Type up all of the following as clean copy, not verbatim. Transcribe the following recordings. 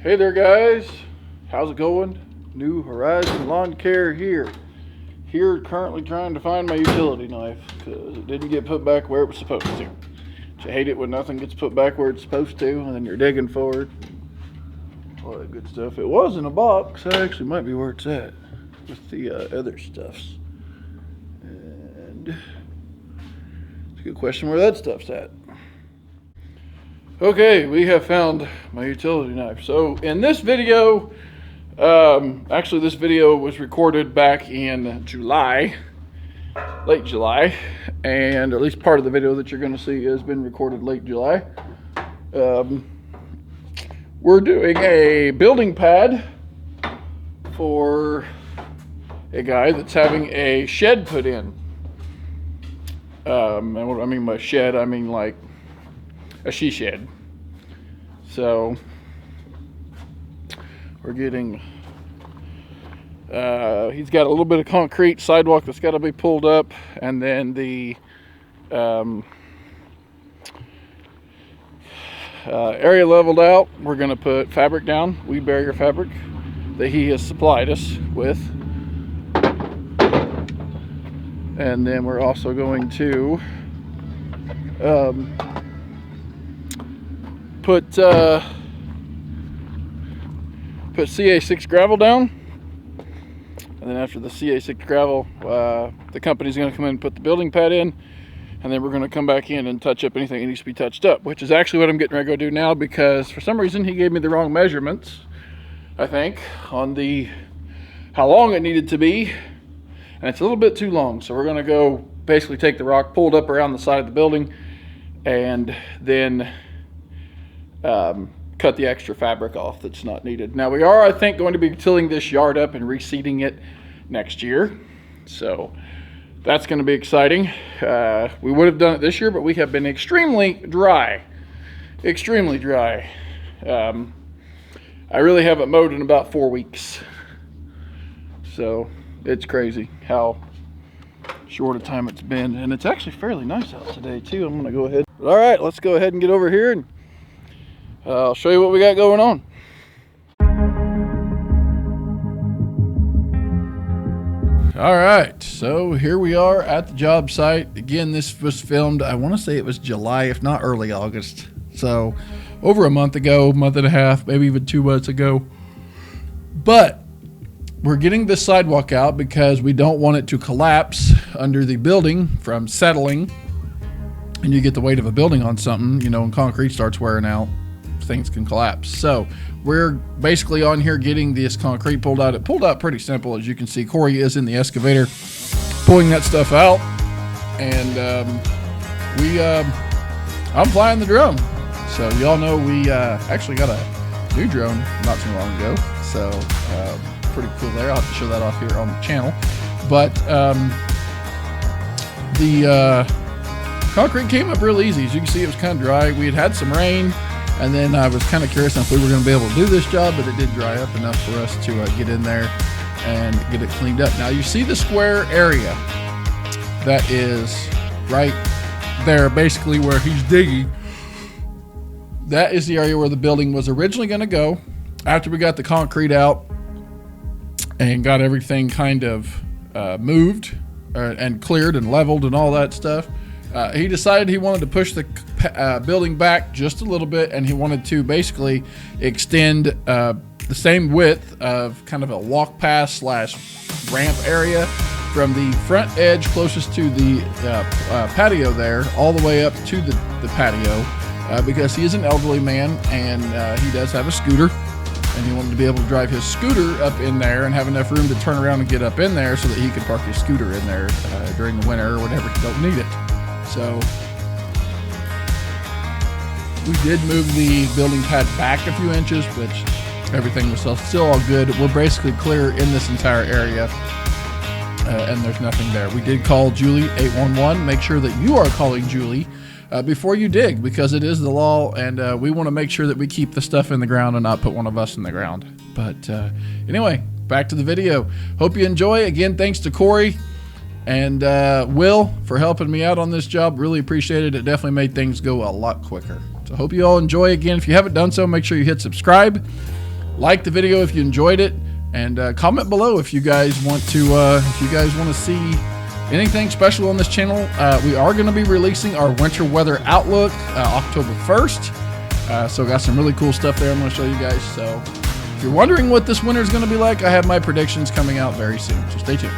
Hey there guys, how's it going? New Horizon Lawn Care here. Here currently trying to find my utility knife because it didn't get put back where it was supposed to. I hate it when nothing gets put back where it's supposed to and then you're digging for it. All that good stuff. It was in a box. That actually might be where it's at with the other stuffs. And it's a good question where that stuff's at. Okay, we have found my utility knife. So in this video, actually this video was recorded back in July, late July, and at least part of the video that you're going to see has been recorded late July. We're doing a building pad for a guy that's having a shed put in. And what I mean by shed, I mean like a she shed. So we're getting he's got a little bit of concrete sidewalk that's got to be pulled up, and then the area leveled out. We're going to put fabric down, weed barrier fabric that he has supplied us with, and then we're also going to put CA6 gravel down, and then after the CA6 gravel, the company's going to come in and put the building pad in, and then we're going to come back in and touch up anything that needs to be touched up, which is actually what I'm getting ready to go do now, because for some reason he gave me the wrong measurements, I think, on the how long it needed to be, and it's a little bit too long. So we're going to go basically take the rock, pull it up around the side of the building, and then cut the extra fabric off that's not needed. Now we are, I think, going to be tilling this yard up and reseeding it next year, so that's going to be exciting. We would have done it this year, but we have been extremely dry. I really haven't mowed in about 4 weeks, so it's crazy how short a time it's been, and it's actually fairly nice out today too. I'm going to go ahead. All right, let's go ahead and get over here and I'll show you what we got going on. All right, so here we are at the job site. Again, this was filmed, I want to say it was July, if not early August. So over a month ago, month and a half, maybe even 2 months ago. But we're getting this sidewalk out because we don't want it to collapse under the building from settling. And you get the weight of a building on something, you know, and concrete starts wearing out, things can collapse. So we're basically on here getting this concrete pulled out. It pulled out pretty simple, as you can see. Corey is in the excavator pulling that stuff out, and I'm flying the drone. So y'all know we actually got a new drone not too long ago, so pretty cool there. I'll have to show that off here on the channel. But the concrete came up real easy. As you can see, it was kind of dry. We had some rain, and then I was kind of curious if we were going to be able to do this job, but it did dry up enough for us to get in there and get it cleaned up. Now you see the square area that is right there, basically where he's digging. That is the area where the building was originally going to go. After we got the concrete out and got everything kind of moved and cleared and leveled and all that stuff, he decided he wanted to push the building back just a little bit, and he wanted to basically extend the same width of kind of a walk pass / ramp area from the front edge closest to the patio there all the way up to the patio, because he is an elderly man and he does have a scooter, and he wanted to be able to drive his scooter up in there and have enough room to turn around and get up in there so that he could park his scooter in there during the winter or whenever he don't need it. So we did move the building pad back a few inches, but everything was still all good. We're basically clear in this entire area, and there's nothing there. We did call Julie 811. Make sure that you are calling Julie before you dig, because it is the law, and we want to make sure that we keep the stuff in the ground and not put one of us in the ground. But anyway, back to the video. Hope you enjoy. Again, thanks to Corey and Will for helping me out on this job. Really appreciate it. It definitely made things go a lot quicker. So hope you all enjoy. Again, if you haven't done so, make sure you hit subscribe. Like the video if you enjoyed it, and comment below if you guys want to see anything special on this channel. We are going to be releasing our winter weather outlook October 1st. So got some really cool stuff there I'm going to show you guys. So if you're wondering what this winter is going to be like, I have my predictions coming out very soon. So stay tuned.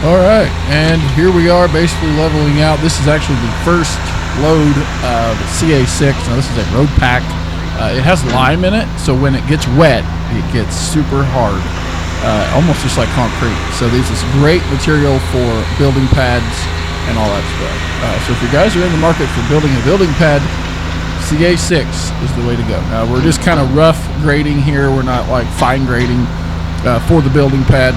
All right, and here we are basically leveling out. This is actually the first load of CA6. Now this is a road pack. It has lime in it, so when it gets wet, it gets super hard, almost just like concrete. So this is great material for building pads and all that stuff. So if you guys are in the market for building a building pad, CA6 is the way to go. Now we're just kind of rough grading here. We're not like fine grading for the building pad.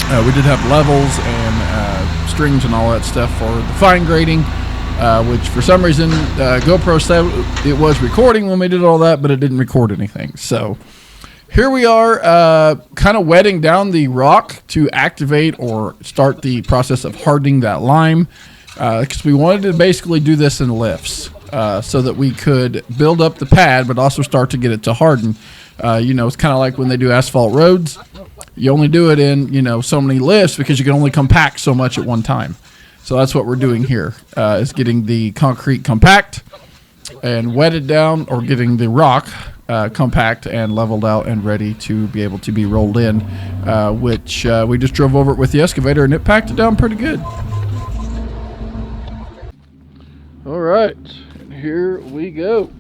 We did have levels and strings and all that stuff for the fine grading, which for some reason GoPro said it was recording when we did all that, but it didn't record anything. So here we are kind of wetting down the rock to activate or start the process of hardening that lime, because we wanted to basically do this in lifts so that we could build up the pad but also start to get it to harden. You know, it's kind of like when they do asphalt roads. You only do it in, you know, so many lifts because you can only compact so much at one time. So that's what we're doing here, is getting the concrete compact and wetted down, or getting the rock compact and leveled out and ready to be able to be rolled in, which we just drove over it with the excavator and it packed it down pretty good. All right, and here we go.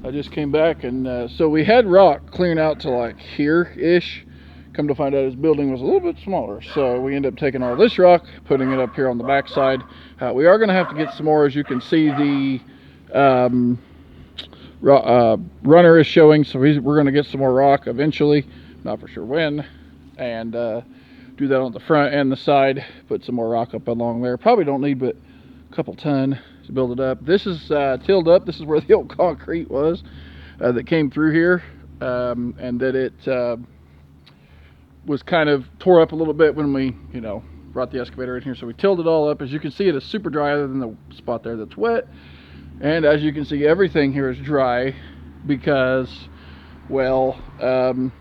I just came back and so we had rock clearing out to like here-ish. Come to find out his building was a little bit smaller, so we ended up taking all this rock, putting it up here on the back side. We are going to have to get some more. As you can see, the runner is showing, so we're going to get some more rock eventually, not for sure when, and do that on the front and the side. Put some more rock up along there. Probably don't need but a couple ton to build it up. This is tilled up. This is where the old concrete was that came through here, and that it was kind of tore up a little bit when we, you know, brought the excavator in here. So we tilled it all up. As you can see, it is super dry other than the spot there that's wet. And as you can see, everything here is dry because, well,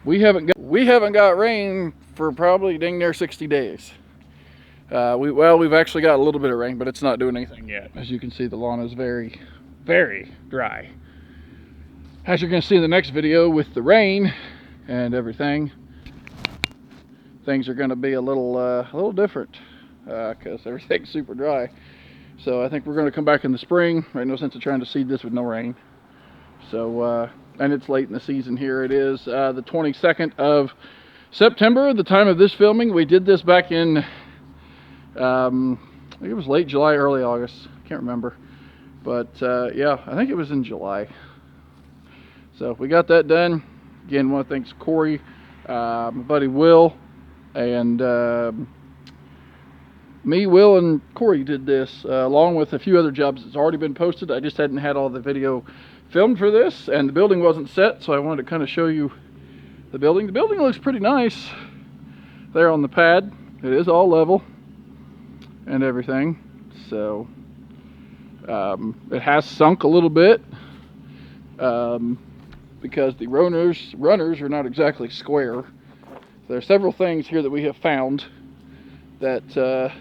we haven't got rain for probably dang near 60 days. We've actually got a little bit of rain, but it's not doing anything yet. As you can see, the lawn is very, very dry. As you're going to see in the next video with the rain and everything, things are going to be a little different because everything's super dry. So I think we're going to come back in the spring. Right, no sense of trying to seed this with no rain. So and it's late in the season here. It is the 22nd of September, the time of this filming. We did this back in I think it was late July, early August. I can't remember, but yeah, I think it was in July. So we got that done. Again, I want to thank Corey, my buddy Will, and me, Will, and Corey did this along with a few other jobs that's already been posted. I just hadn't had all the video filmed for this, and the building wasn't set, so I wanted to kind of show you the building. The building looks pretty nice there on the pad. It is all level and everything, so it has sunk a little bit because the runners are not exactly square. There are several things here that we have found that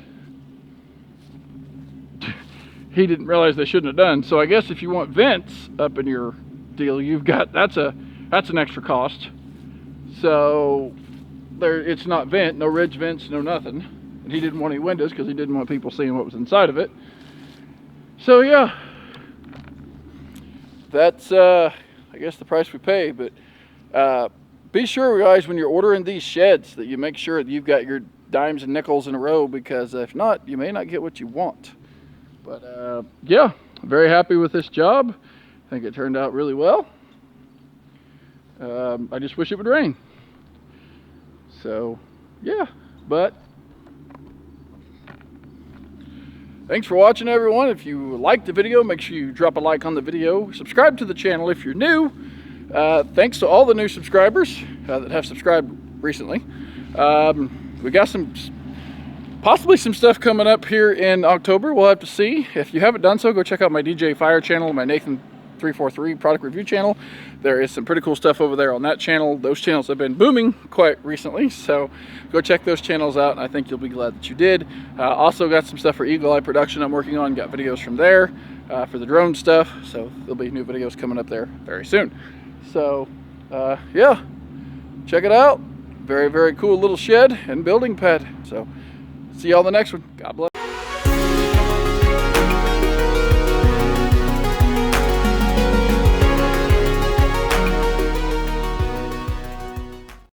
he didn't realize they shouldn't have done. So I guess if you want vents up in your deal, you've got that's an extra cost. So there, it's not no ridge vents, no nothing. And he didn't want any windows because he didn't want people seeing what was inside of it. So yeah, that's I guess the price we pay. But be sure, guys, when you're ordering these sheds, that you make sure that you've got your dimes and nickels in a row, because if not, you may not get what you want. But yeah, very happy with this job. I think it turned out really well. I just wish it would rain. So yeah, but thanks for watching, everyone. If you liked the video, make sure you drop a like on the video. Subscribe to the channel if you're new. Thanks to all the new subscribers that have subscribed recently. We got possibly some stuff coming up here in October. We'll have to see. If you haven't done so, go check out my DJ Fire channel, my Nathan 343 product review channel. There is some pretty cool stuff over there on that channel. Those channels have been booming quite recently, so go check those channels out, and I think you'll be glad that you did. Also got some stuff for Eagle Eye Production I'm working on. Got videos from there for the drone stuff, so there'll be new videos coming up there very soon. So yeah, check it out. Very, very cool little shed and building pad. So See y'all in the next one. God bless.